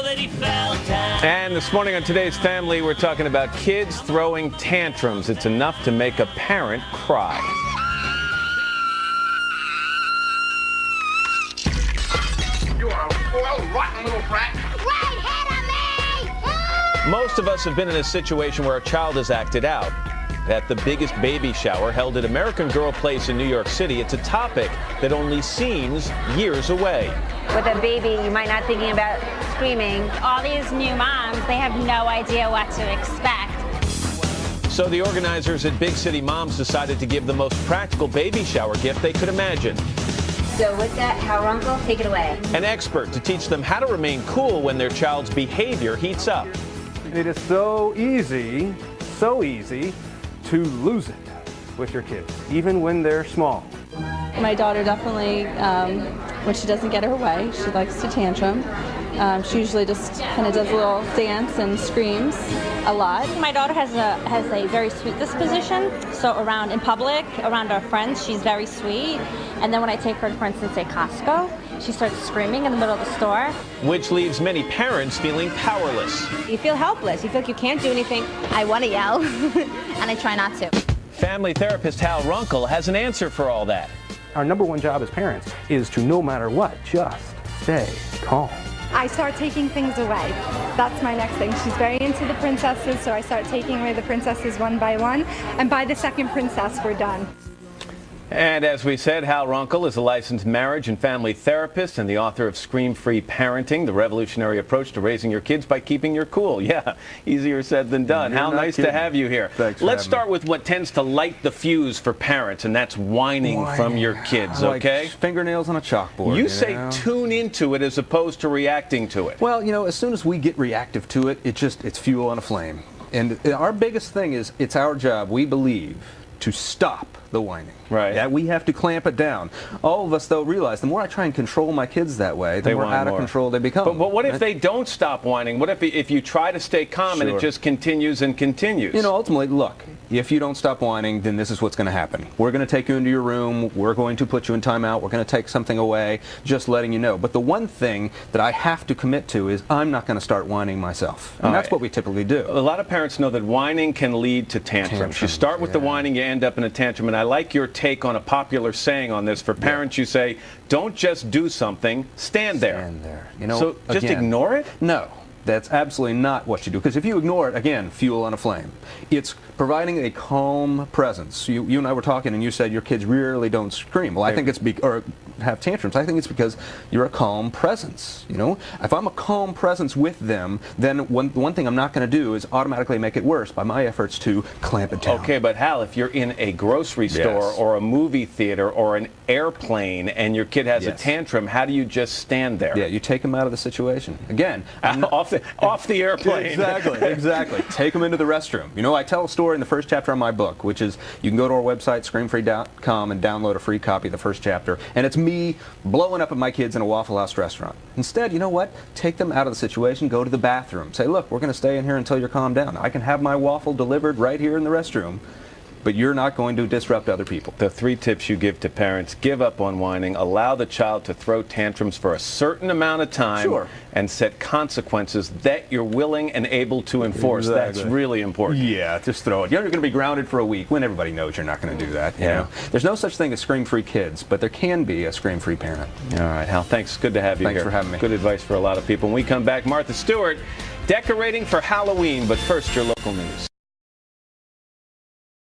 know that he fell down. And this morning on Today's Family, we're talking about kids throwing tantrums. It's enough to make a parent cry. You are a spoiled, rotten little brat. Right head of me! Most of us have been in a situation where a child has acted out. At the biggest baby shower held at American Girl Place in New York City, it's a topic that only seems years away. With a baby, you might not thinking about screaming. All these new moms, they have no idea what to expect. So the organizers at Big City Moms decided to give the most practical baby shower gift they could imagine. So with that, Hal Runkel, take it away. An expert to teach them how to remain cool when their child's behavior heats up. It is so easy to lose it with your kids, even when they're small. My daughter definitely, when she doesn't get her way, she likes to tantrum. She usually just kind of does a little dance and screams a lot. My daughter has a very sweet disposition, so around in public, around our friends, she's very sweet. And then when I take her, for instance, say Costco, she starts screaming in the middle of the store. Which leaves many parents feeling powerless. You feel helpless. You feel like you can't do anything. I want to yell, and I try not to. Family therapist Hal Runkel has an answer for all that. Our number one job as parents is to, no matter what, just stay calm. I start taking things away. That's my next thing. She's very into the princesses, so I start taking away the princesses one by one. And by the second princess, we're done. And as we said, Hal Runkel is a licensed marriage and family therapist and the author of Screamfree Parenting, the revolutionary approach to raising your kids by keeping your cool. Yeah, easier said than done. Hal, nice to have you here. Thanks. Let's start with what tends to light the fuse for parents, and that's whining from your kids, okay? Like fingernails on a chalkboard. You say tune into it as opposed to reacting to it. Well, you know, as soon as we get reactive to it, it's fuel on a flame. And our biggest thing is, it's our job, we believe, to stop the whining. Right. Yeah, we have to clamp it down. All of us, though, realize the more I try and control my kids that way, the more out of control they become. But what if they don't stop whining? What if you try to stay calm and it just continues and continues? You know, ultimately, look, if you don't stop whining, then this is what's going to happen. We're going to take you into your room. We're going to put you in timeout. We're going to take something away, just letting you know. But the one thing that I have to commit to is I'm not going to start whining myself. And that's what we typically do. A lot of parents know that whining can lead to tantrums. You start with the whining, you end up in a tantrum. And I like your take on a popular saying on this. For parents, you say, don't just do something, stand there. Stand there. You know, so just ignore it? No. That's absolutely not what you do. Because if you ignore it, again, fuel on a flame. It's providing a calm presence. You and I were talking, and you said your kids rarely don't scream. Well, I think it's or have tantrums. I think it's because you're a calm presence. You know, if I'm a calm presence with them, then one thing I'm not going to do is automatically make it worse by my efforts to clamp it down. Okay, but Hal, if you're in a grocery store or a movie theater or an airplane and your kid has a tantrum, how do you just stand there? Yeah, you take them out of the situation. Again, off the airplane. Exactly. Take them into the restroom. You know, I tell a story in the first chapter of my book, which is you can go to our website, screamfree.com, and download a free copy of the first chapter. And it's me blowing up at my kids in a Waffle House restaurant. Instead, you know what? Take them out of the situation, go to the bathroom. Say, look, we're going to stay in here until you're calmed down. I can have my waffle delivered right here in the restroom, but you're not going to disrupt other people. The 3 tips you give to parents: give up on whining, allow the child to throw tantrums for a certain amount of time, and set consequences that you're willing and able to enforce. That's really important. Yeah, just throw it. You're going to be grounded for a week when everybody knows you're not going to do that. You know? There's no such thing as scream-free kids, but there can be a scream-free parent. All right, Hal, thanks. Good to have you here. Thanks for having me. Good advice for a lot of people. When we come back, Martha Stewart decorating for Halloween, but first, your local news.